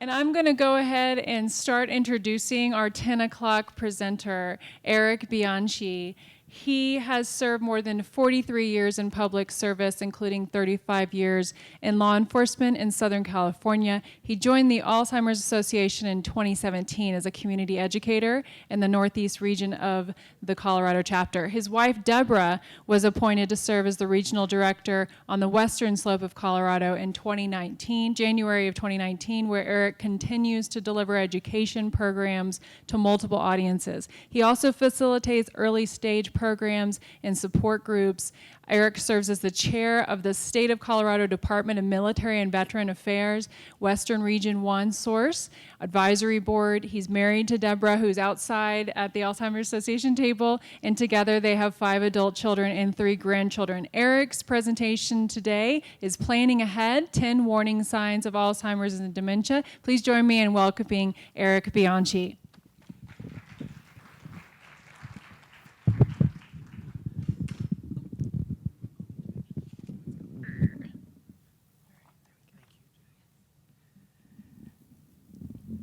And I'm going to go ahead and start introducing our 10 o'clock presenter, Erick Bianchi. He has served more than 43 years in public service, including 35 years in law enforcement in Southern California. He joined the Alzheimer's Association in 2017 as a community educator in the Northeast region of the Colorado chapter. His wife, Deborah, was appointed to serve as the regional director on the western slope of Colorado in January of 2019, where Erick continues to deliver education programs to multiple audiences. He also facilitates early stage programs and support groups. Erick serves as the chair of the State of Colorado Department of Military and Veteran Affairs, Western Region 1 Source Advisory Board. He's married to Deborah, who's outside at the Alzheimer's Association table, and together they have 5 adult children and 3 grandchildren. Erick's presentation today is Planning Ahead, 10 Warning Signs of Alzheimer's and Dementia. Please join me in welcoming Erick Bianchi.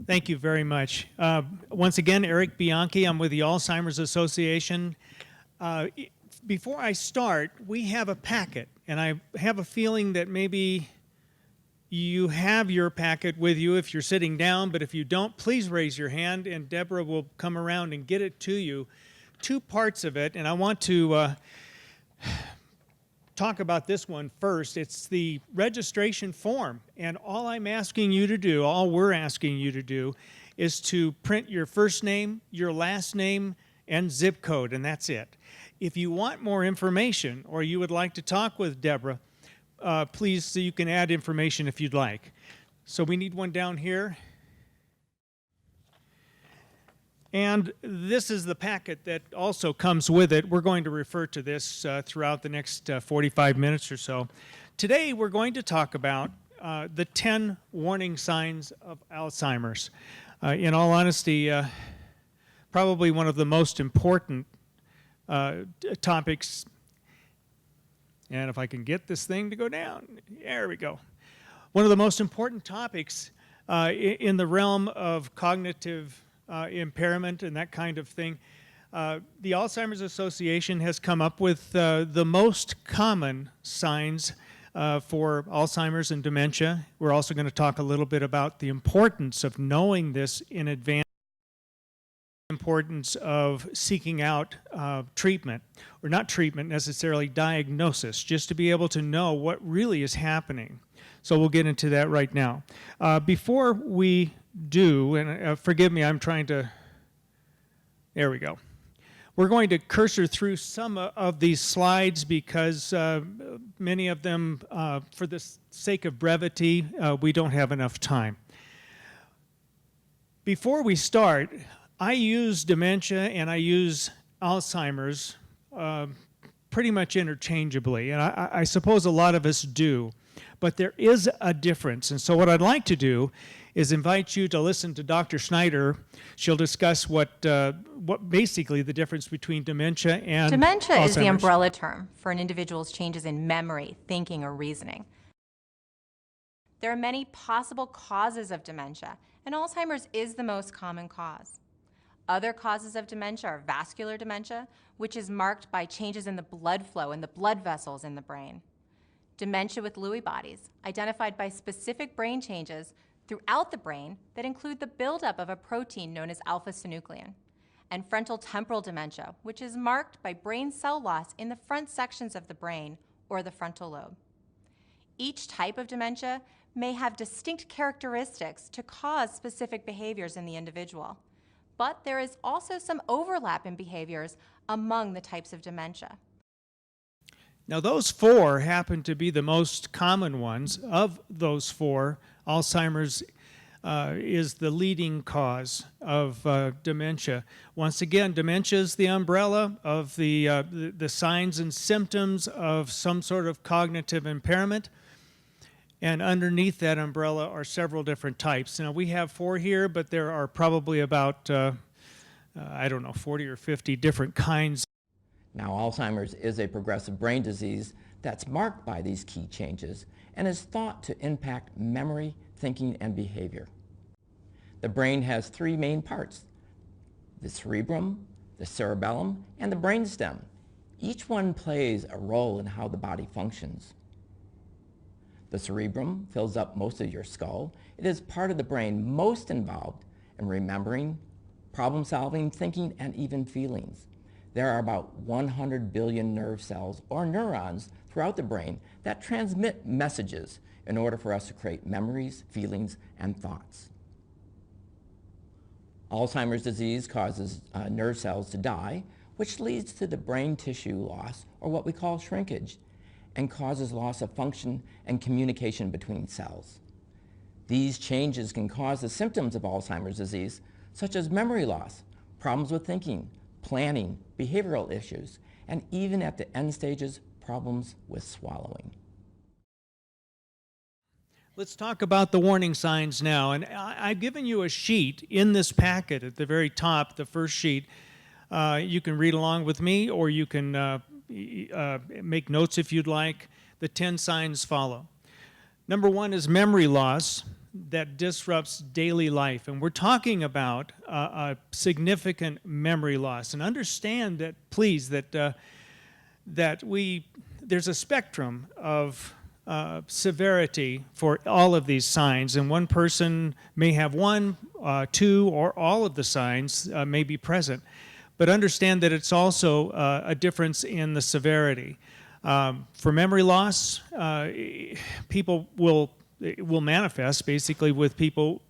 Thank you very much. Once again, Erick Bianchi. I'm with the Alzheimer's Association. Before I start, we have a packet, and I have a feeling that maybe you have your packet with you if you're sitting down, but if you don't, please raise your hand, and Deborah will come around and get it to you. 2 parts of it, and I want to talk about this one first. It's the registration form, and all I'm asking you to do, all we're asking you to do, is to print your first name, your last name, and zip code, and that's it. If you want more information or you would like to talk with Deborah, please, so you can add information if you'd like. So we need one down here. And this is the packet that also comes with it. We're going to refer to this throughout the next 45 minutes or so. Today we're going to talk about the 10 warning signs of Alzheimer's. In all honesty, probably one of the most important topics. And if I can get this thing to go down, there we go. One of the most important topics in the realm of cognitive impairment and that kind of thing. The Alzheimer's Association has come up with the most common signs for Alzheimer's and dementia. We're also going to talk a little bit about the importance of knowing this in advance, the importance of seeking out treatment, or not treatment necessarily, diagnosis, just to be able to know what really is happening. So we'll get into that right now. Before we do, and forgive me, I'm trying to, there we go. We're going to cursor through some of these slides because many of them, for the sake of brevity, we don't have enough time. Before we start, I use dementia and I use Alzheimer's pretty much interchangeably, and I suppose a lot of us do. But there is a difference, and so what I'd like to do is invite you to listen to Dr. Schneider. She'll discuss what basically the difference between dementia and Dementia Alzheimer's. is the umbrella term for an individual's changes in memory, thinking, or reasoning. There are many possible causes of dementia, and Alzheimer's is the most common cause. Other causes of dementia are vascular dementia, which is marked by changes in the blood flow in the blood vessels in the brain. Dementia with Lewy bodies, identified by specific brain changes throughout the brain that include the buildup of a protein known as alpha-synuclein. And frontal temporal dementia, which is marked by brain cell loss in the front sections of the brain or the frontal lobe. Each type of dementia may have distinct characteristics to cause specific behaviors in the individual. But there is also some overlap in behaviors among the types of dementia. Now those 4 happen to be the most common ones. Of those 4, Alzheimer's is the leading cause of dementia. Once again, dementia is the umbrella of the signs and symptoms of some sort of cognitive impairment. And underneath that umbrella are several different types. Now we have 4 here, but there are probably about, I don't know, 40 or 50 different kinds. Now, Alzheimer's is a progressive brain disease that's marked by these key changes and is thought to impact memory, thinking, and behavior. The brain has three main parts: the cerebrum, the cerebellum, and the brainstem. Each one plays a role in how the body functions. The cerebrum fills up most of your skull. It is part of the brain most involved in remembering, problem solving, thinking, and even feelings. There are about 100 billion nerve cells or neurons throughout the brain that transmit messages in order for us to create memories, feelings, and thoughts. Alzheimer's disease causes nerve cells to die, which leads to the brain tissue loss, or what we call shrinkage, and causes loss of function and communication between cells. These changes can cause the symptoms of Alzheimer's disease, such as memory loss, problems with thinking, planning, behavioral issues, and even at the end stages, problems with swallowing. Let's talk about the warning signs now. And I've given you a sheet in this packet at the very top, the first sheet. You can read along with me, or you can make notes if you'd like. The 10 signs follow. Number 1 is memory loss that disrupts daily life. And we're talking about a significant memory loss. And understand that, please, that there's a spectrum of severity for all of these signs, and one person may have 1, 2, or all of the signs may be present. But understand that it's also a difference in the severity. For memory loss, people will manifest basically with people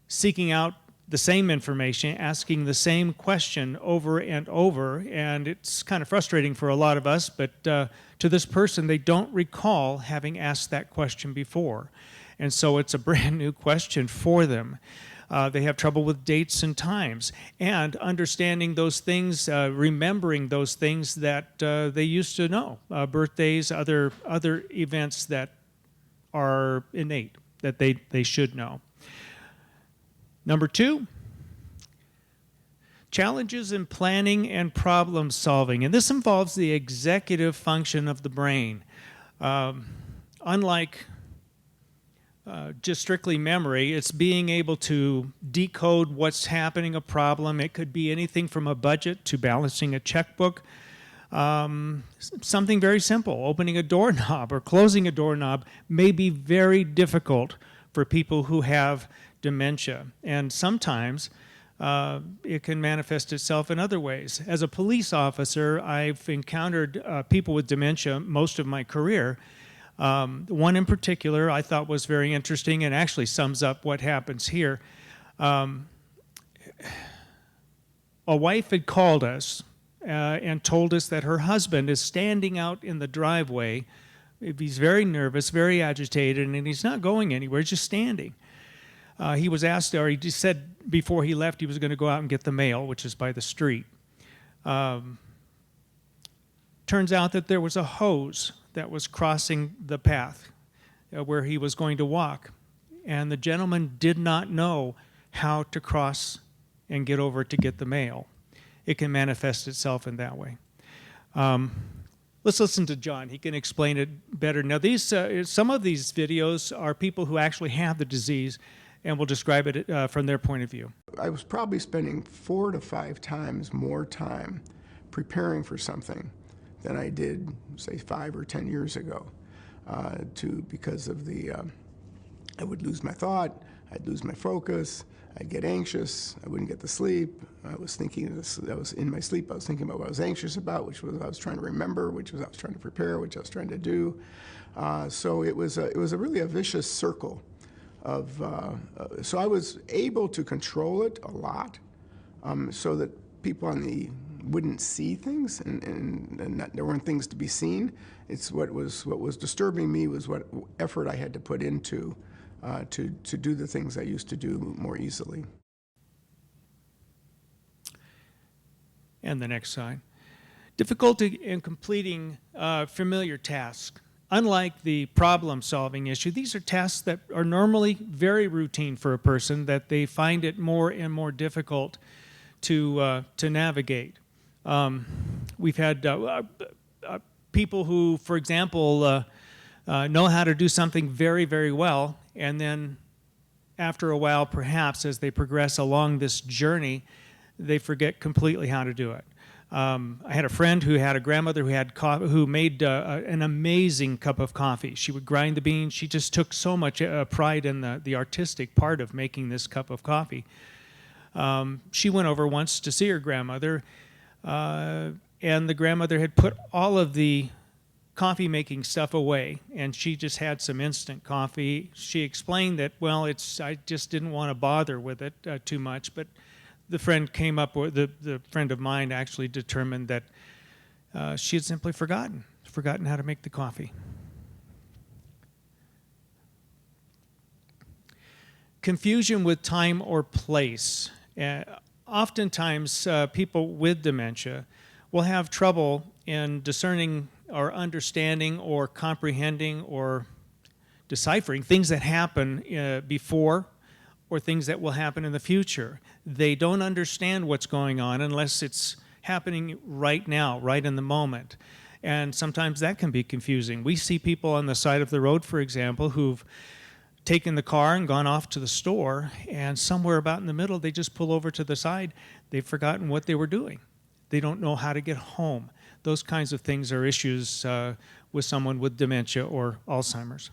seeking out the same information, asking the same question over and over, and it's kind of frustrating for a lot of us, but to this person, they don't recall having asked that question before. And so it's a brand new question for them. They have trouble with dates and times, and understanding those things, remembering those things that they used to know, birthdays, other events that are innate, that they should know. Number 2, challenges in planning and problem solving. And this involves the executive function of the brain. Unlike just strictly memory, it's being able to decode what's happening, a problem. It could be anything from a budget to balancing a checkbook. Something very simple, opening a doorknob or closing a doorknob, may be very difficult for people who have dementia. And sometimes it can manifest itself in other ways. As a police officer, I've encountered people with dementia most of my career. One in particular I thought was very interesting and actually sums up what happens here. A wife had called us and told us that her husband is standing out in the driveway. He's very nervous, very agitated, and he's not going anywhere, he's just standing. He was asked, or he just said before he left he was going to go out and get the mail, which is by the street. Turns out that there was a hose that was crossing the path where he was going to walk. And the gentleman did not know how to cross and get over to get the mail. It can manifest itself in that way. Let's listen to John. He can explain it better. Now, some of these videos are people who actually have the disease and will describe it from their point of view. I was probably spending 4 to 5 times more time preparing for something than I did, say, 5 or 10 years ago, because of I would lose my thought, I'd lose my focus, I'd get anxious, I wouldn't get to sleep. I was thinking I was in my sleep, I was thinking about what I was anxious about, which was I was trying to remember, which was I was trying to prepare, which I was trying to do. So it was really a vicious circle of, so I was able to control it a lot, so that people wouldn't see things, and there weren't things to be seen. It's what was disturbing me was what effort I had to put into to do the things I used to do more easily. And the next slide. Difficulty in completing familiar tasks. Unlike the problem-solving issue, these are tasks that are normally very routine for a person, that they find it more and more difficult to navigate. We've had people who, for example, know how to do something very, very well, and then after a while, perhaps as they progress along this journey, they forget completely how to do it. I had a friend who had a grandmother who made an amazing cup of coffee. She would grind the beans. She just took so much pride in the artistic part of making this cup of coffee. She went over once to see her grandmother, and the grandmother had put all of the coffee making stuff away, and she just had some instant coffee. She explained that, well, I just didn't want to bother with it too much, but the friend came up with, the friend of mine actually determined that she had simply forgotten how to make the coffee. Confusion with time or place. Oftentimes, people with dementia will have trouble in discerning or understanding or comprehending or deciphering things that happen before or things that will happen in the future. They don't understand what's going on unless it's happening right now, right in the moment. And sometimes that can be confusing. We see people on the side of the road, for example, who've taken the car and gone off to the store, and somewhere about in the middle, they just pull over to the side. They've forgotten what they were doing. They don't know how to get home. Those kinds of things are issues with someone with dementia or Alzheimer's.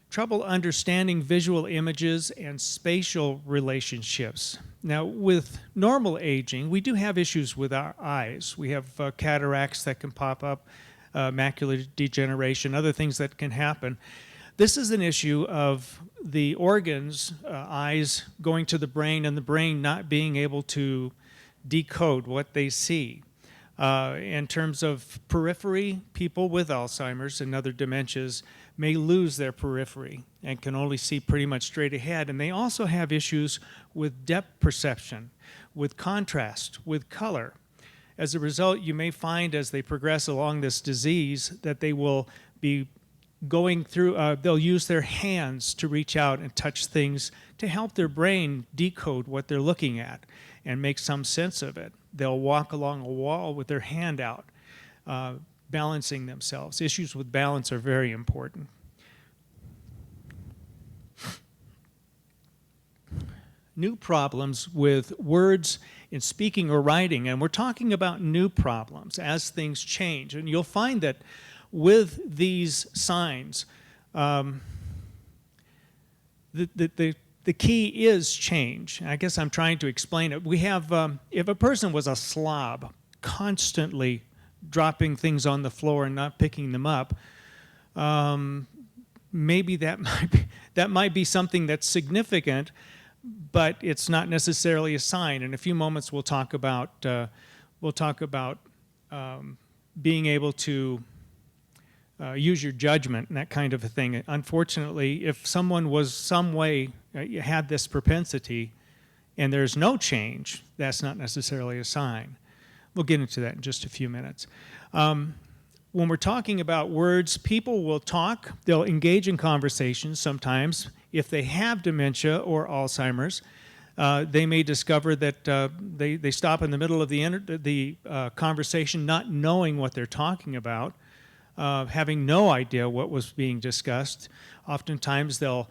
Trouble understanding visual images and spatial relationships. Now, with normal aging, we do have issues with our eyes. We have cataracts that can pop up, macular degeneration, other things that can happen. This is an issue of the organs, eyes going to the brain, and the brain not being able to decode what they see. In terms of periphery, people with Alzheimer's and other dementias may lose their periphery and can only see pretty much straight ahead. And they also have issues with depth perception, with contrast, with color. As a result, you may find as they progress along this disease that they will be going through, they'll use their hands to reach out and touch things to help their brain decode what they're looking at and make some sense of it. They'll walk along a wall with their hand out, balancing themselves. Issues with balance are very important. New problems with words in speaking or writing, and we're talking about new problems as things change. And you'll find that with these signs, the key is change. I guess I'm trying to explain it. We have, if a person was a slob, constantly dropping things on the floor and not picking them up, maybe that might be something that's significant, but it's not necessarily a sign. In a few moments, we'll talk about being able to use your judgment and that kind of a thing. Unfortunately, if someone was some way had this propensity and there's no change, that's not necessarily a sign. We'll get into that in just a few minutes. When we're talking about words, people will talk, they'll engage in conversations sometimes. If they have dementia or Alzheimer's, they may discover that they stop in the middle of the conversation not knowing what they're talking about, having no idea what was being discussed. Oftentimes they'll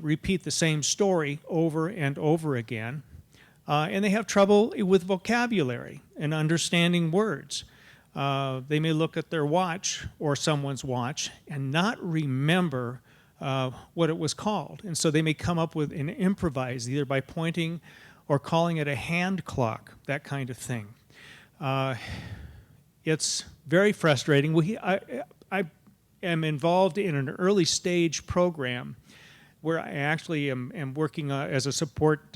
repeat the same story over and over again. And they have trouble with vocabulary and understanding words. They may look at their watch or someone's watch and not remember what it was called. And so they may come up with and improvise either by pointing or calling it a hand clock, that kind of thing. It's very frustrating. I am involved in an early stage program where I actually am working as a support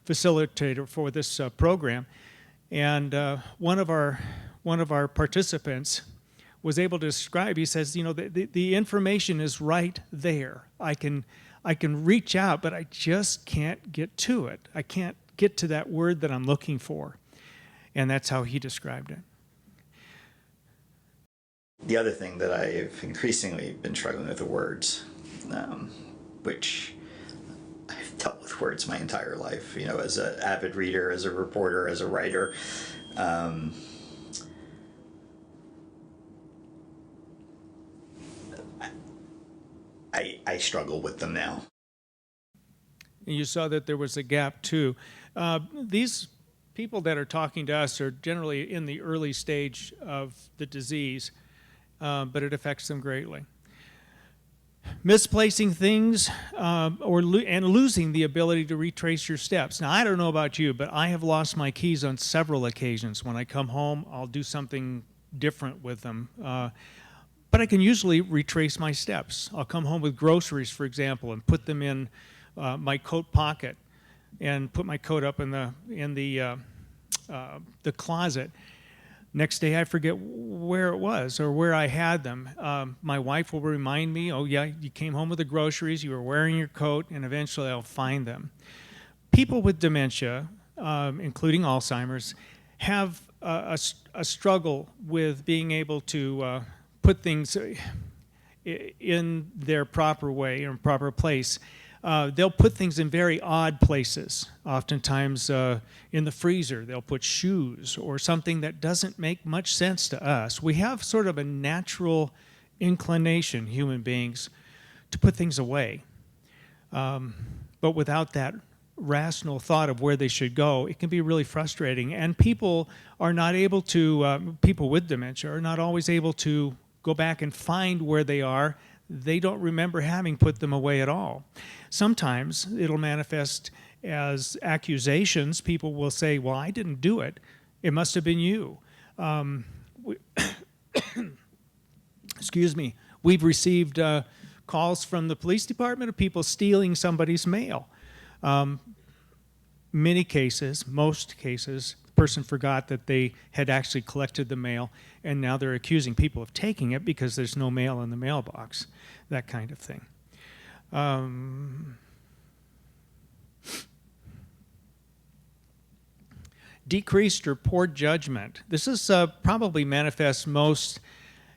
facilitator for this program. And one of our participants was able to describe, he says, you know, the information is right there. I can reach out, but I just can't get to it. I can't get to that word that I'm looking for. And that's how he described it. The other thing that I've increasingly been struggling with are words, which I've dealt with words my entire life, you know, as an avid reader, as a reporter, as a writer. I struggle with them now. You saw that there was a gap too. These people that are talking to us are generally in the early stage of the disease, but it affects them greatly. Misplacing things and losing the ability to retrace your steps. Now, I don't know about you, but I have lost my keys on several occasions. When I come home, I'll do something different with them. But I can usually retrace my steps. I'll come home with groceries, for example, and put them in my coat pocket and put my coat up in the closet. Next day, I forget where it was or where I had them. My wife will remind me, oh yeah, you came home with the groceries, you were wearing your coat, and eventually I'll find them. People with dementia, including Alzheimer's, have a struggle with being able to put things in their proper way, or proper place. They'll put things in very odd places. Oftentimes in the freezer, they'll put shoes or something that doesn't make much sense to us. We have sort of a natural inclination, human beings, to put things away. But without that rational thought of where they should go, it can be really frustrating. And people are not able to, people with dementia are not always able to go back and find where they are. They don't remember having put them away at all. Sometimes it'll manifest as accusations. People will say, well, I didn't do it. It must have been you. Excuse me. We've received calls from the police department of people stealing somebody's mail. Many cases, most cases, the person forgot that they had actually collected the mail, and now they're accusing people of taking it because there's no mail in the mailbox, that kind of thing. Decreased or poor judgment. This is probably manifests most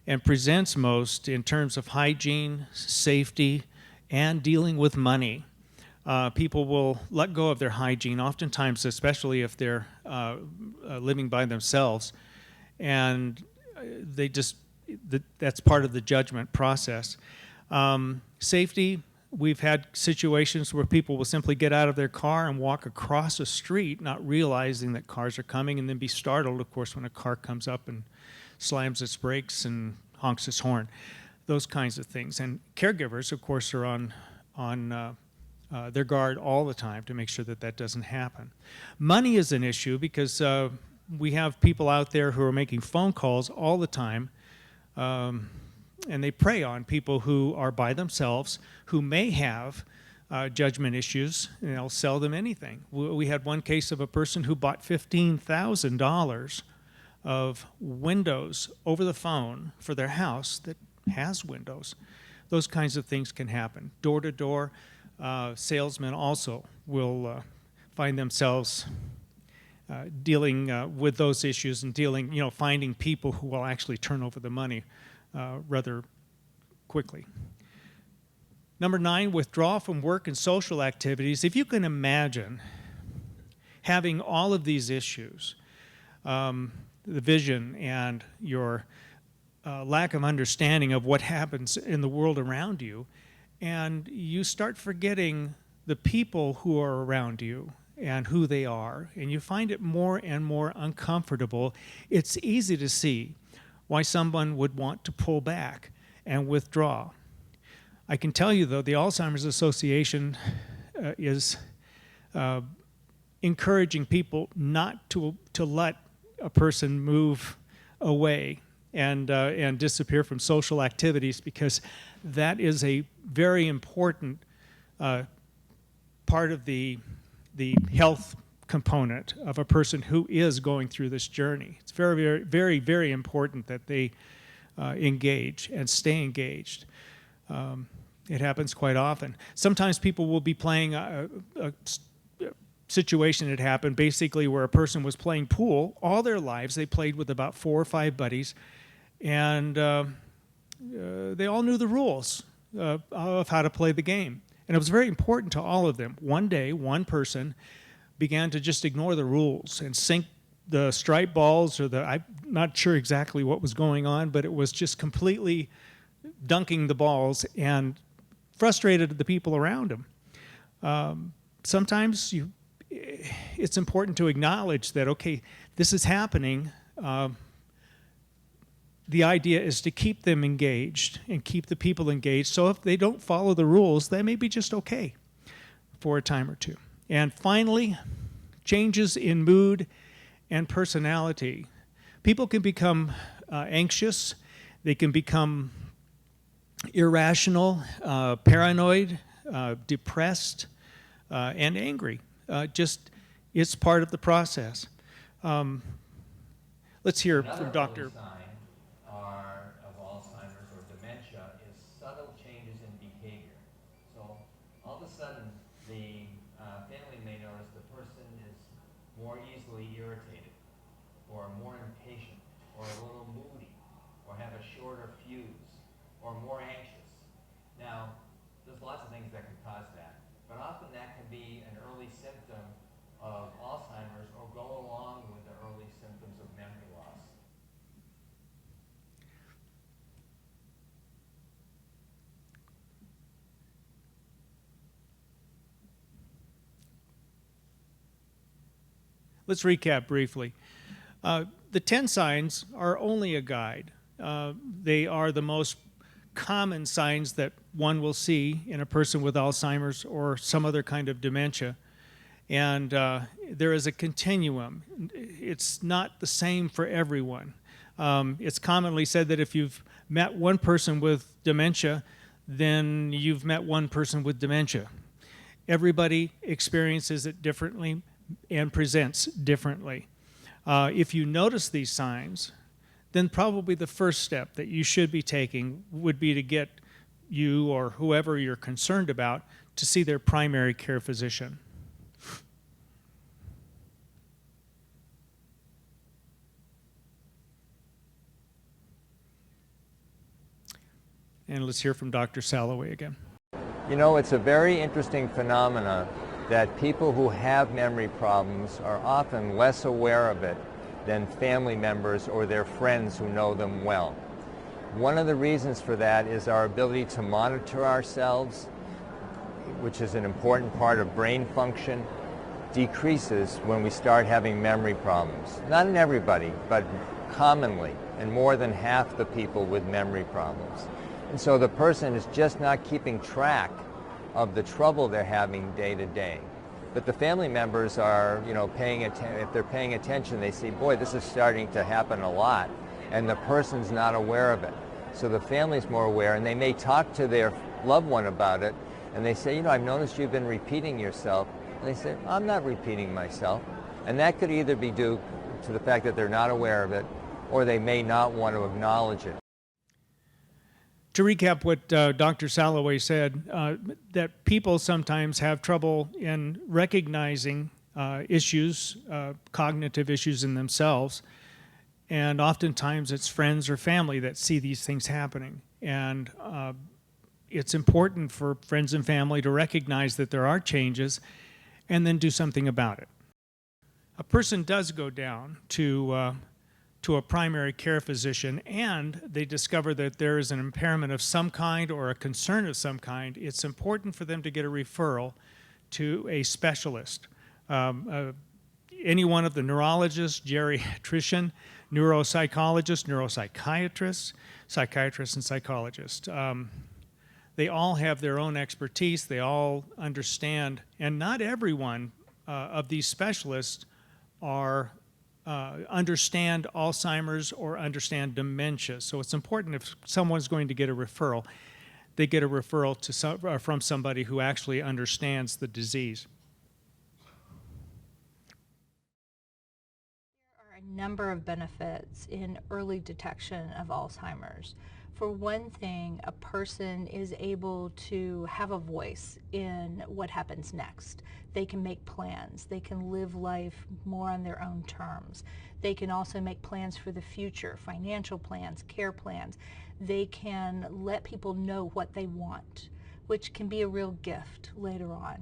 and presents most in terms of hygiene, safety, and dealing with money. People will let go of their hygiene, oftentimes, especially if they're living by themselves, and they just, that's part of the judgment process. Safety, we've had situations where people will simply get out of their car and walk across a street, not realizing that cars are coming, and then be startled, of course, when a car comes up and slams its brakes and honks its horn. Those kinds of things. And caregivers, of course, are on their guard all the time to make sure that that doesn't happen. Money is an issue because we have people out there who are making phone calls all the time, and they prey on people who are by themselves, who may have judgment issues, and they'll sell them anything. We had one case of a person who bought $15,000 of windows over the phone for their house that has windows. Those kinds of things can happen. Door to door, salesmen also will find themselves dealing with those issues and dealing, finding people who will actually turn over the money rather quickly. Number 9, withdraw from work and social activities. If you can imagine having all of these issues, the vision and your lack of understanding of what happens in the world around you, and you start forgetting the people who are around you and who they are, and you find it more and more uncomfortable, it's easy to see why someone would want to pull back and withdraw. I can tell you, though, the Alzheimer's Association is encouraging people not to let a person move away and disappear from social activities, because that is a very important part of the health component of a person who is going through this journey. It's very, very, very, very important that they engage and stay engaged. It happens quite often. Sometimes people will be playing a situation that happened basically where a person was playing pool all their lives. They played with about 4 or 5 buddies, and they all knew the rules of how to play the game. And it was very important to all of them. One day, one person began to just ignore the rules and sink the striped balls, or I'm not sure exactly what was going on, but it was just completely dunking the balls and frustrated at the people around him. Sometimes it's important to acknowledge that, okay, this is happening. The idea is to keep them engaged and keep the people engaged. So if they don't follow the rules, that may be just okay for a time or two. And finally, changes in mood and personality. People can become anxious. They can become irrational, paranoid, depressed, and angry. It's part of the process. Let's hear from Dr. Of Alzheimer's or dementia is subtle changes in behavior. So all of a sudden, the family may notice the person is more easily irritated, or more impatient, or a little moody, or have a shorter fuse, or more anxious. Now, there's lots of things that can cause that, but often that can be an early symptom of Alzheimer's or go along with the early symptoms of memory loss. Let's recap briefly. The 10 signs are only a guide. They are the most common signs that one will see in a person with Alzheimer's or some other kind of dementia. And there is a continuum. It's not the same for everyone. It's commonly said that if you've met one person with dementia, then you've met one person with dementia. Everybody experiences it differently and presents differently. If you notice these signs, then probably the first step that you should be taking would be to get you or whoever you're concerned about to see their primary care physician. And let's hear from Dr. Salloway again. You know, it's a very interesting phenomena that people who have memory problems are often less aware of it than family members or their friends who know them well. One of the reasons for that is our ability to monitor ourselves, which is an important part of brain function, decreases when we start having memory problems. Not in everybody, but commonly, and more than half the people with memory problems. And so the person is just not keeping track of the trouble they're having day to day. But the family members are, if they're paying attention, they see, boy, this is starting to happen a lot, and the person's not aware of it. So the family's more aware, and they may talk to their loved one about it, and they say, I've noticed you've been repeating yourself. And they say, I'm not repeating myself. And that could either be due to the fact that they're not aware of it, or they may not want to acknowledge it. To recap what Dr. Salloway said, that people sometimes have trouble in recognizing issues, cognitive issues in themselves, and oftentimes it's friends or family that see these things happening. And it's important for friends and family to recognize that there are changes and then do something about it. A person does go down to a primary care physician and they discover that there is an impairment of some kind or a concern of some kind, it's important for them to get a referral to a specialist. Any one of the neurologists, geriatrician, neuropsychologist, neuropsychiatrist, psychiatrist, and psychologist. They all have their own expertise, they all understand, and not everyone of these specialists understand Alzheimer's or understand dementia. So it's important if someone's going to get a referral, they get a referral from somebody who actually understands the disease. There are a number of benefits in early detection of Alzheimer's. For one thing, a person is able to have a voice in what happens next. They can make plans. They can live life more on their own terms. They can also make plans for the future, financial plans, care plans. They can let people know what they want, which can be a real gift later on.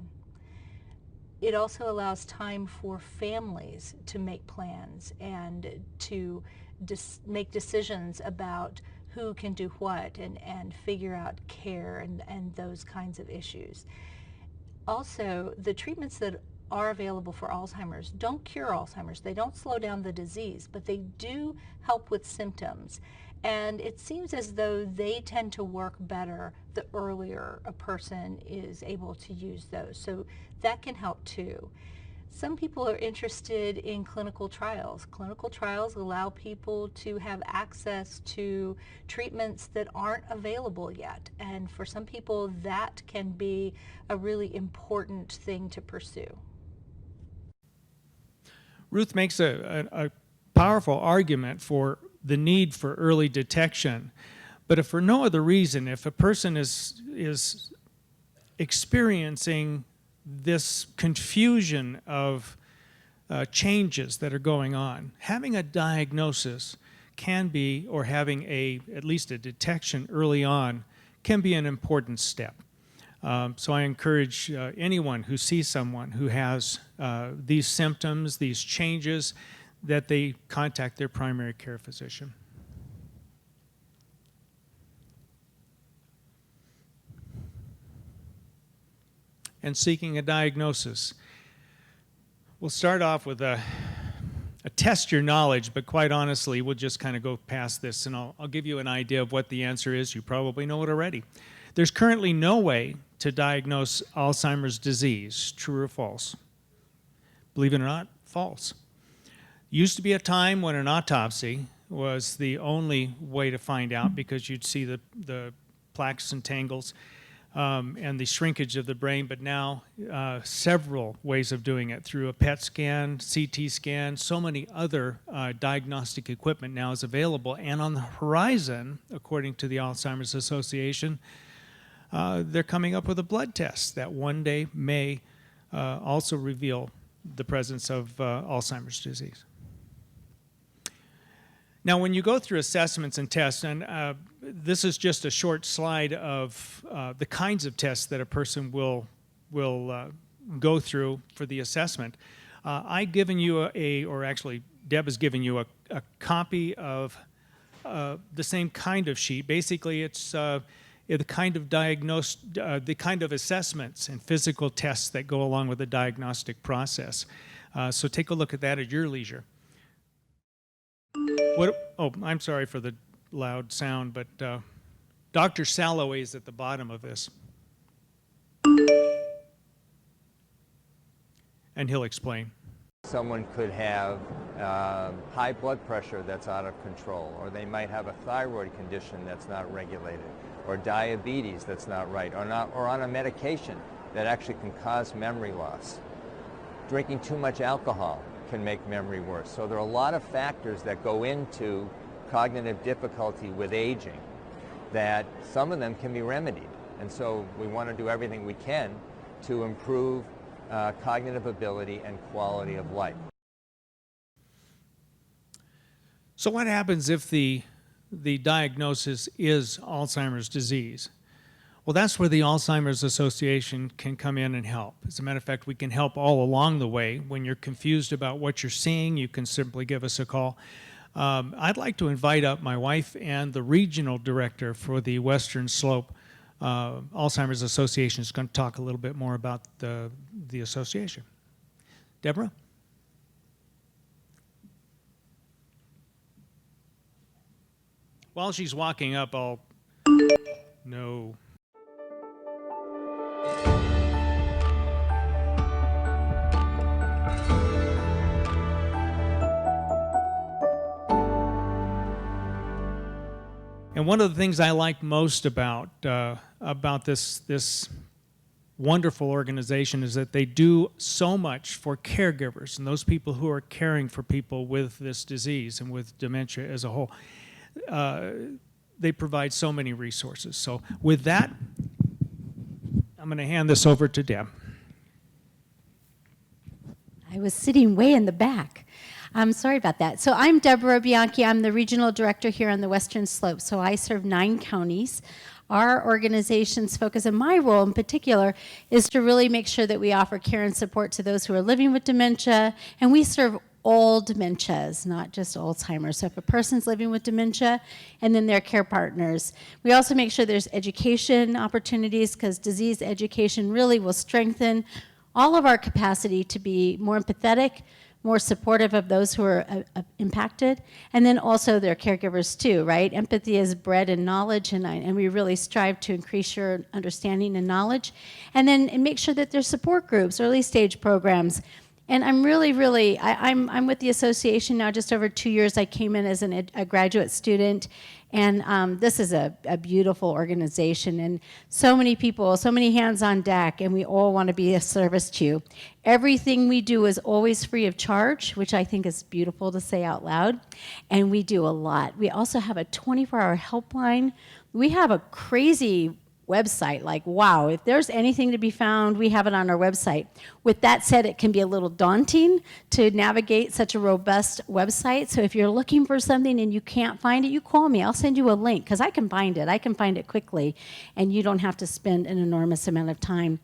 It also allows time for families to make plans and to make decisions about who can do what and figure out care and those kinds of issues. Also, the treatments that are available for Alzheimer's don't cure Alzheimer's. They don't slow down the disease, but they do help with symptoms. And it seems as though they tend to work better the earlier a person is able to use those. So that can help too. Some people are interested in clinical trials. Clinical trials allow people to have access to treatments that aren't available yet. And for some people, that can be a really important thing to pursue. Ruth makes a powerful argument for the need for early detection. But if for no other reason, if a person is experiencing this confusion of changes that are going on, having a diagnosis can be, or having at least a detection early on, can be an important step. So I encourage anyone who sees someone who has these symptoms, these changes, that they contact their primary care physician. And seeking a diagnosis. We'll start off with a test your knowledge, but quite honestly, we'll just kind of go past this, and I'll give you an idea of what the answer is. You probably know it already. There's currently no way to diagnose Alzheimer's disease, true or false. Believe it or not, false. Used to be a time when an autopsy was the only way to find out, because you'd see the plaques and tangles and the shrinkage of the brain, but now several ways of doing it through a PET scan, CT scan, so many other diagnostic equipment now is available. And on the horizon, according to the Alzheimer's Association, they're coming up with a blood test that one day may also reveal the presence of Alzheimer's disease. Now, when you go through assessments and tests, and this is just a short slide of the kinds of tests that a person will go through for the assessment. I've given you or actually Deb has given you a copy of the same kind of sheet. Basically, it's the kind of assessments and physical tests that go along with the diagnostic process. So take a look at that at your leisure. Oh, I'm sorry for the loud sound, but Dr. Salloway is at the bottom of this. And he'll explain. Someone could have high blood pressure that's out of control, or they might have a thyroid condition that's not regulated, or diabetes that's not right, or on a medication that actually can cause memory loss. Drinking too much alcohol can make memory worse. So there are a lot of factors that go into cognitive difficulty with aging, that some of them can be remedied. And so we want to do everything we can to improve cognitive ability and quality of life. So what happens if the diagnosis is Alzheimer's disease? Well, that's where the Alzheimer's Association can come in and help. As a matter of fact, we can help all along the way. When you're confused about what you're seeing, you can simply give us a call. I'd like to invite up my wife and the regional director for the Western Slope Alzheimer's Association is going to talk a little bit more about the association. Deborah? While she's walking up, No. And one of the things I like most about this wonderful organization is that they do so much for caregivers and those people who are caring for people with this disease and with dementia as a whole. They provide so many resources. So with that, I'm going to hand this over to Deb. I was sitting way in the back. I'm sorry about that. So I'm Deborah Bianchi. I'm the regional director here on the Western Slope. So I serve 9 counties. Our organization's focus, and my role in particular, is to really make sure that we offer care and support to those who are living with dementia. And we serve all dementias, not just Alzheimer's. So if a person's living with dementia, and then their care partners. We also make sure there's education opportunities, because disease education really will strengthen all of our capacity to be more empathetic, more supportive of those who are impacted, and then also their caregivers too, right? Empathy is bred in knowledge, and we really strive to increase your understanding and knowledge. And then make sure that there's support groups, early stage programs. And I'm really, I'm with the association now just over 2 years. I came in as a graduate student, and this is a beautiful organization, and so many people, so many hands on deck, and we all want to be of service to you. Everything we do is always free of charge, which I think is beautiful to say out loud, and we do a lot. We also have a 24-hour helpline. We have a crazy website, like, wow, if there's anything to be found, we have it on our website. With that said, it can be a little daunting to navigate such a robust website. So if you're looking for something and you can't find it, you call me. I'll send you a link, because I can find it. I can find it quickly, and you don't have to spend an enormous amount of time.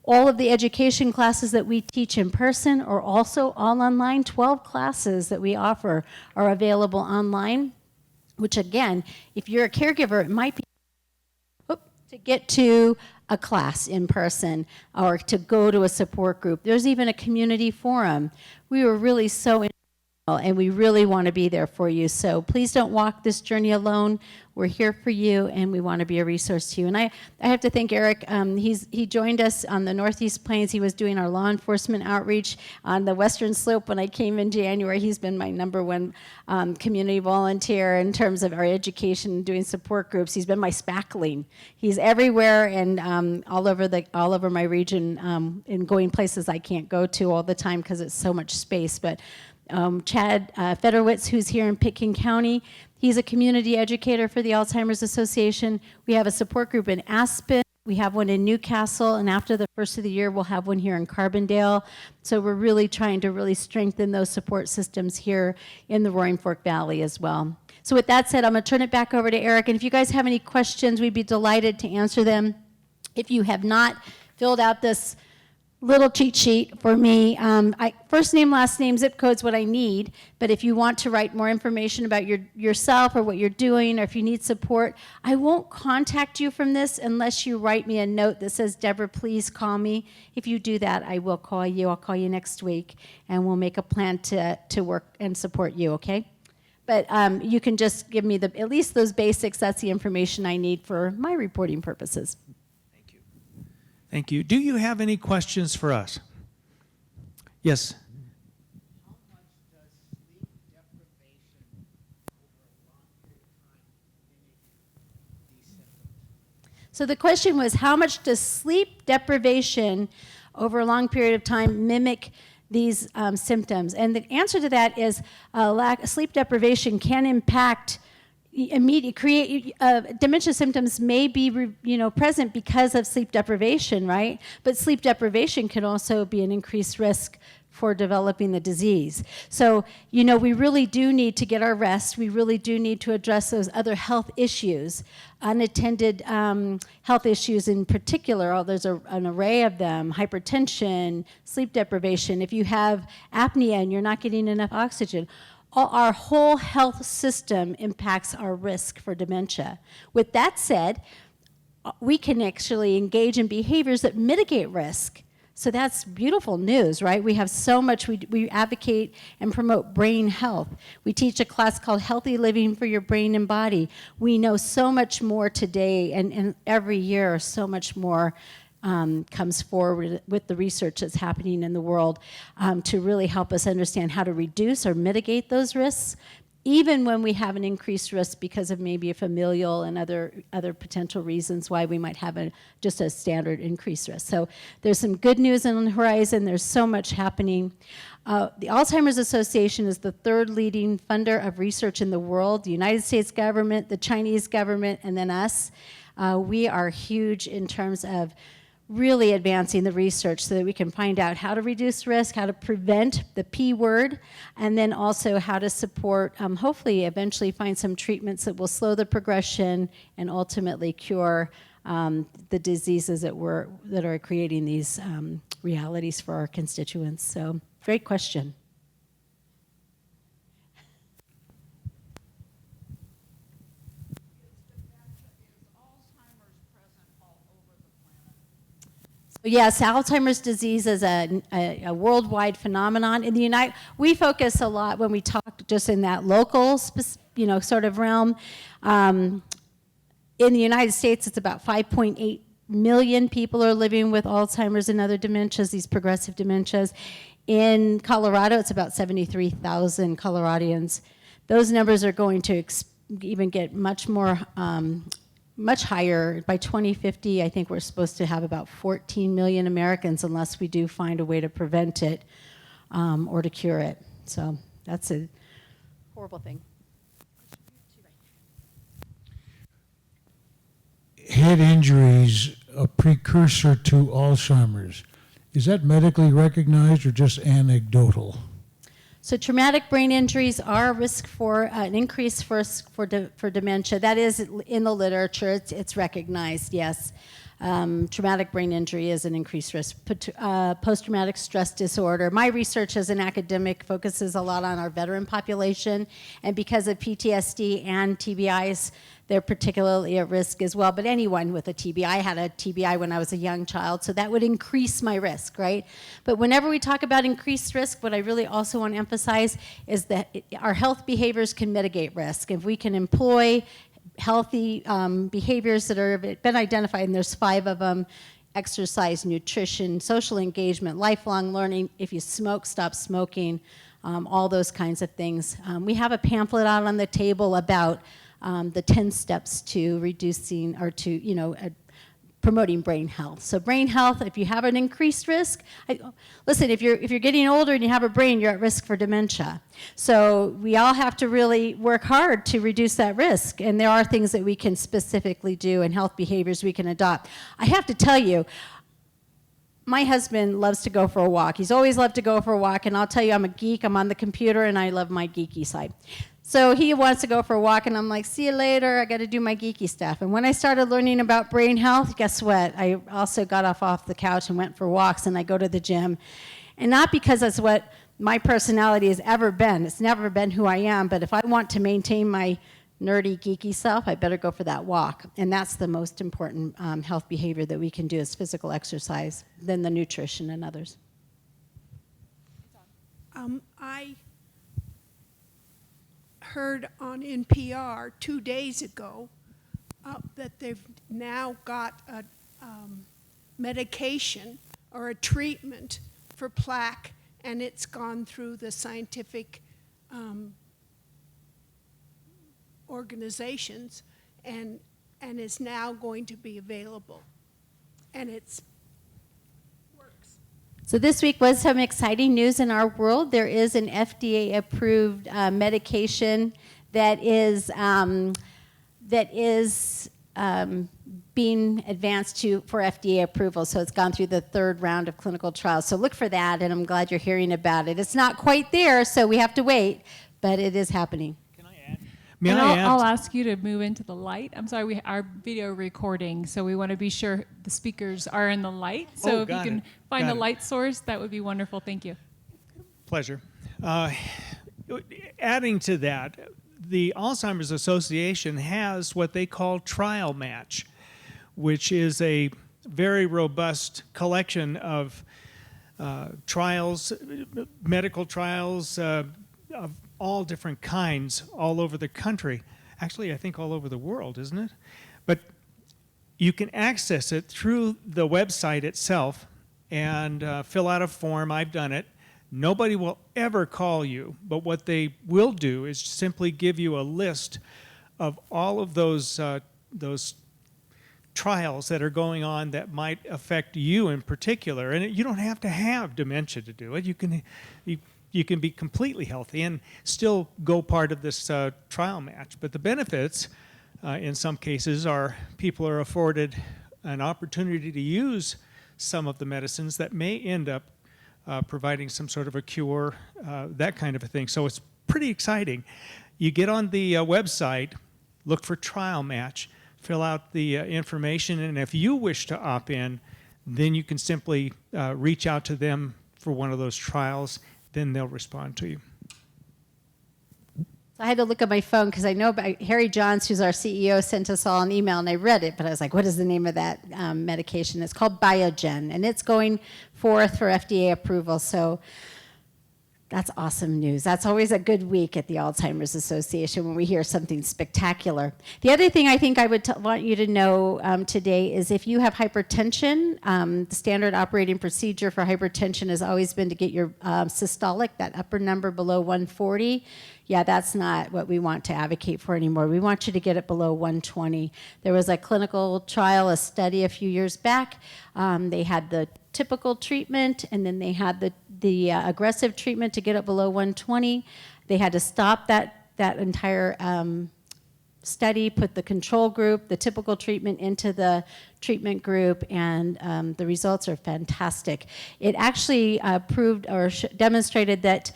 All of the education classes that we teach in person are also all online. 12 classes that we offer are available online, which again, if you're a caregiver, it might be to get to a class in person or to go to a support group. There's even a community forum. We were really so and we really want to be there for you. So please don't walk this journey alone. We're here for you, and we want to be a resource to you. And I have to thank Eric. He joined us on the Northeast Plains. He was doing our law enforcement outreach on the Western Slope when I came in January. He's been my #1 community volunteer in terms of our education and doing support groups. He's been my spackling. He's everywhere and all over my region, and going places I can't go to all the time because it's so much space. But Chad Federowitz, who's here in Pitkin County, he's a community educator for the Alzheimer's Association. We have a support group in Aspen. We have one in Newcastle, and after the first of the year, we'll have one here in Carbondale. So we're really trying to really strengthen those support systems here in the Roaring Fork Valley as well. So with that said, I'm going to turn it back over to Eric, and if you guys have any questions, we'd be delighted to answer them. If you have not filled out this little cheat sheet for me. First name, last name, zip code's what I need, but if you want to write more information about yourself or what you're doing, or if you need support, I won't contact you from this unless you write me a note that says, Deborah, please call me. If you do that, I will call you. I'll call you next week, and we'll make a plan to work and support you, okay? But you can just give me at least those basics. That's the information I need for my reporting purposes. Thank you. Do you have any questions for us? Yes. How much does sleep deprivation over a long period of time mimic these symptoms? So the question was, how much does sleep deprivation over a long period of time mimic these symptoms? And the answer to that is sleep deprivation can impact dementia symptoms may be present because of sleep deprivation, right? But sleep deprivation can also be an increased risk for developing the disease. So, we really do need to get our rest. We really do need to address those other health issues, unattended health issues in particular. There's an array of them: hypertension, sleep deprivation. If you have apnea and you're not getting enough oxygen, our whole health system impacts our risk for dementia. With that said, we can actually engage in behaviors that mitigate risk. So that's beautiful news, right? We have so much, we advocate and promote brain health. We teach a class called Healthy Living for Your Brain and Body. We know so much more today, and every year so much more comes forward with the research that's happening in the world to really help us understand how to reduce or mitigate those risks, even when we have an increased risk because of maybe a familial and other potential reasons why we might have just a standard increased risk. So there's some good news on the horizon. There's so much happening. The Alzheimer's Association is the third leading funder of research in the world: the United States government, the Chinese government, and then us. We are huge in terms of really advancing the research so that we can find out how to reduce risk, how to prevent the P word, and then also how to support, hopefully eventually find some treatments that will slow the progression and ultimately cure the diseases that are creating these realities for our constituents. So, great question. Yes, Alzheimer's disease is a worldwide phenomenon. In the we focus a lot when we talk just in that local, sort of realm. In the United States, it's about 5.8 million people are living with Alzheimer's and other dementias, these progressive dementias. In Colorado, it's about 73,000 Coloradians. Those numbers are going to even get much more, much higher. By 2050, I think we're supposed to have about 14 million Americans unless we do find a way to prevent it or to cure it. So that's a horrible thing. Head injuries, a precursor to Alzheimer's. Is that medically recognized or just anecdotal? So traumatic brain injuries are a risk for an increased risk for dementia. That is in the literature. It's recognized, yes. Traumatic brain injury is an increased risk. Post-traumatic stress disorder. My research as an academic focuses a lot on our veteran population, and because of PTSD and TBIs, they're particularly at risk as well. But anyone with a TBI, I had a TBI when I was a young child, so that would increase my risk, right? But whenever we talk about increased risk, what I really also want to emphasize is that our health behaviors can mitigate risk. If we can employ healthy behaviors that have been identified, and there's 5 of them: exercise, nutrition, social engagement, lifelong learning. If you smoke, stop smoking, all those kinds of things. We have a pamphlet out on the table about the 10 steps to reducing or to, promoting brain health. So brain health, if you have an increased risk, listen, if you're getting older and you have a brain, you're at risk for dementia. So we all have to really work hard to reduce that risk. And there are things that we can specifically do and health behaviors we can adopt. I have to tell you, my husband loves to go for a walk. He's always loved to go for a walk, and I'll tell you, I'm a geek. I'm on the computer, and I love my geeky side. So he wants to go for a walk, and I'm like, see you later, I got to do my geeky stuff. And when I started learning about brain health, guess what? I also got off the couch and went for walks, and I go to the gym. And not because that's what my personality has ever been. It's never been who I am, but if I want to maintain my nerdy, geeky self, I better go for that walk. And that's the most important health behavior that we can do is physical exercise, then the nutrition and others. I heard on NPR 2 days ago that they've now got a medication or a treatment for plaque, and it's gone through the scientific organizations and is now going to be available, and it's works. So this week was some exciting news in our world. There is an FDA-approved medication that is being advanced for FDA approval. So it's gone through the 3rd round of clinical trials. So look for that, and I'm glad you're hearing about it. It's not quite there, so we have to wait, but it is happening. I'll ask you to move into the light. I'm sorry, we are video recording, so we want to be sure the speakers are in the light. So if you can find a light source, that would be wonderful. Thank you. Pleasure. Adding to that, the Alzheimer's Association has what they call Trial Match, which is a very robust collection of trials, medical trials, of all different kinds all over the country. Actually, I think all over the world, isn't it? But you can access it through the website itself and fill out a form. I've done it. Nobody will ever call you, but what they will do is simply give you a list of all of those trials that are going on that might affect you in particular. And you don't have to have dementia to do it. You can be completely healthy and still go part of this trial match. But the benefits, in some cases, are people are afforded an opportunity to use some of the medicines that may end up providing some sort of a cure, that kind of a thing. So it's pretty exciting. You get on the website, look for Trial Match, fill out the information, and if you wish to opt in, then you can simply reach out to them for one of those trials. Then they'll respond to you. So I had to look at my phone because I know about Harry Johns, who's our CEO, sent us all an email, and I read it, but I was like, what is the name of that medication? It's called Biogen, and it's going forth for FDA approval. So that's awesome news. That's always a good week at the Alzheimer's Association when we hear something spectacular. The other thing I think I would want you to know today is if you have hypertension, the standard operating procedure for hypertension has always been to get your systolic, that upper number below 140. Yeah, that's not what we want to advocate for anymore. We want you to get it below 120. There was a clinical trial, a study a few years back. They had the typical treatment, and then they had the aggressive treatment to get it below 120. They had to stop that entire study, put the control group, the typical treatment into the treatment group, and the results are fantastic. It actually proved or demonstrated that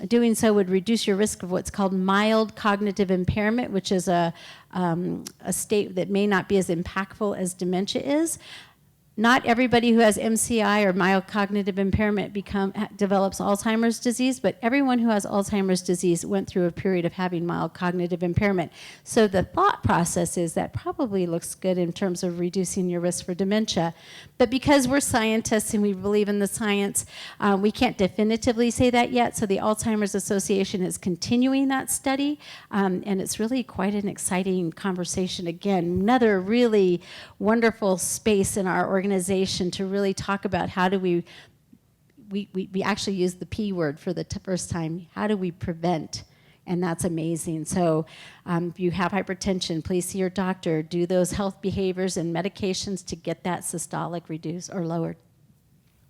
doing so would reduce your risk of what's called mild cognitive impairment, which is a state that may not be as impactful as dementia is. Not everybody who has MCI or mild cognitive impairment develops Alzheimer's disease, but everyone who has Alzheimer's disease went through a period of having mild cognitive impairment. So the thought process is that probably looks good in terms of reducing your risk for dementia. But because we're scientists and we believe in the science, we can't definitively say that yet. So the Alzheimer's Association is continuing that study, and it's really quite an exciting conversation. Again, another really wonderful space in our organization to really talk about how do we actually use the P word for the first time. How do we prevent? And that's amazing. So if you have hypertension, please see your doctor. Do those health behaviors and medications to get that systolic reduced or lowered.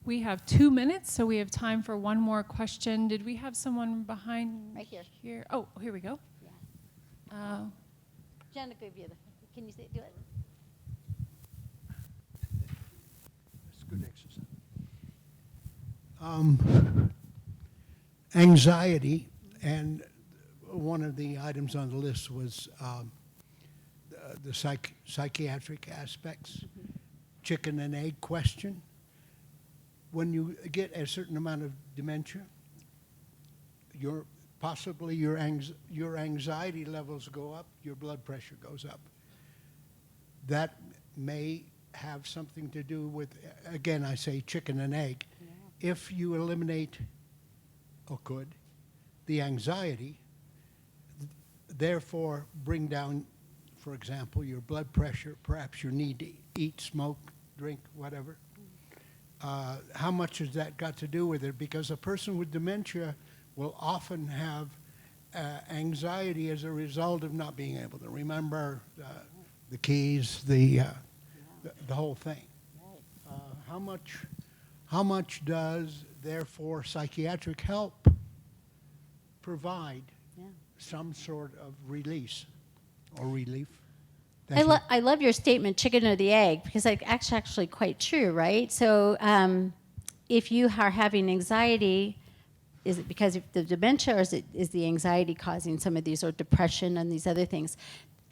We have 2 minutes, so we have time for one more question. Did we have someone behind? Right here. Oh, here we go. Yeah. Jenna, can you do it? Good exercise. Anxiety, and one of the items on the list was the psychiatric aspects, chicken and egg question. When you get a certain amount of dementia, possibly your anxiety levels go up, your blood pressure goes up. That may have something to do with, again, I say chicken and egg. Yeah. If you eliminate, or could, the anxiety, therefore bring down, for example, your blood pressure, perhaps your need to eat, smoke, drink, whatever. How much has that got to do with it? Because a person with dementia will often have anxiety as a result of not being able to remember the keys, the whole thing. How much does, therefore, psychiatric help provide some sort of release or relief? I love your statement, chicken or the egg, because it's actually quite true, right? So if you are having anxiety, is it because of the dementia, or is the anxiety causing some of these, or depression and these other things?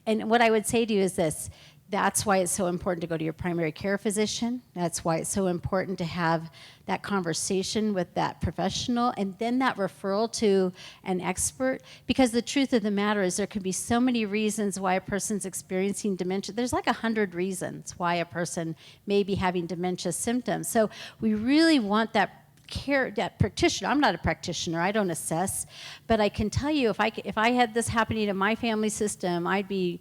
And what I would say to you is this: that's why it's so important to go to your primary care physician. That's why it's so important to have that conversation with that professional, and then that referral to an expert. Because the truth of the matter is there can be so many reasons why a person's experiencing dementia. There's like 100 reasons why a person may be having dementia symptoms. So we really want that practitioner. I'm not a practitioner, I don't assess, but I can tell you if I had this happening in my family system, I'd be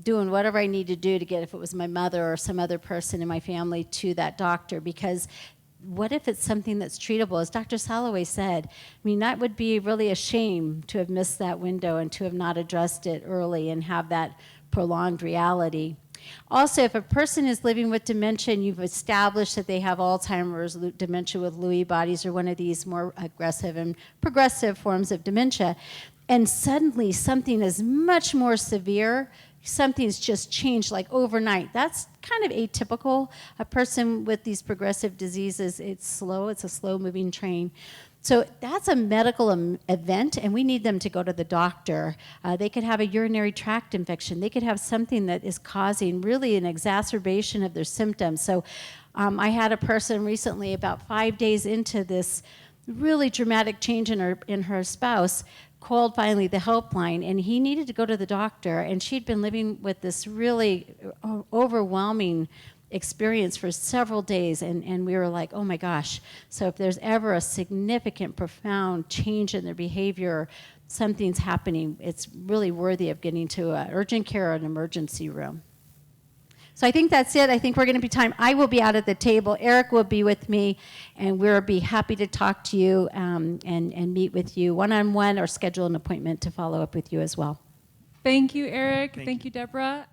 doing whatever I need to do to get, if it was my mother or some other person in my family, to that doctor. Because what if it's something that's treatable? As Dr. Salloway said, I mean, that would be really a shame to have missed that window and to have not addressed it early and have that prolonged reality. Also, if a person is living with dementia and you've established that they have Alzheimer's, dementia with Lewy bodies, or one of these more aggressive and progressive forms of dementia, and suddenly something is much more severe, something's just changed like overnight, that's kind of atypical. A person with these progressive diseases, it's a slow moving train. So that's a medical event, and we need them to go to the doctor. They could have a urinary tract infection. They could have something that is causing really an exacerbation of their symptoms. So I had a person recently, about 5 days into this really dramatic change in her spouse, called finally the helpline, and he needed to go to the doctor, and she'd been living with this really overwhelming experience for several days, and we were like, oh my gosh. So if there's ever a significant, profound change in their behavior, something's happening, it's really worthy of getting to an urgent care or an emergency room. So I think that's it. I think we're going to be time. I will be out at the table. Eric will be with me, and we'll be happy to talk to you and meet with you one-on-one or schedule an appointment to follow up with you as well. Thank you, Eric. Thank you, Deborah.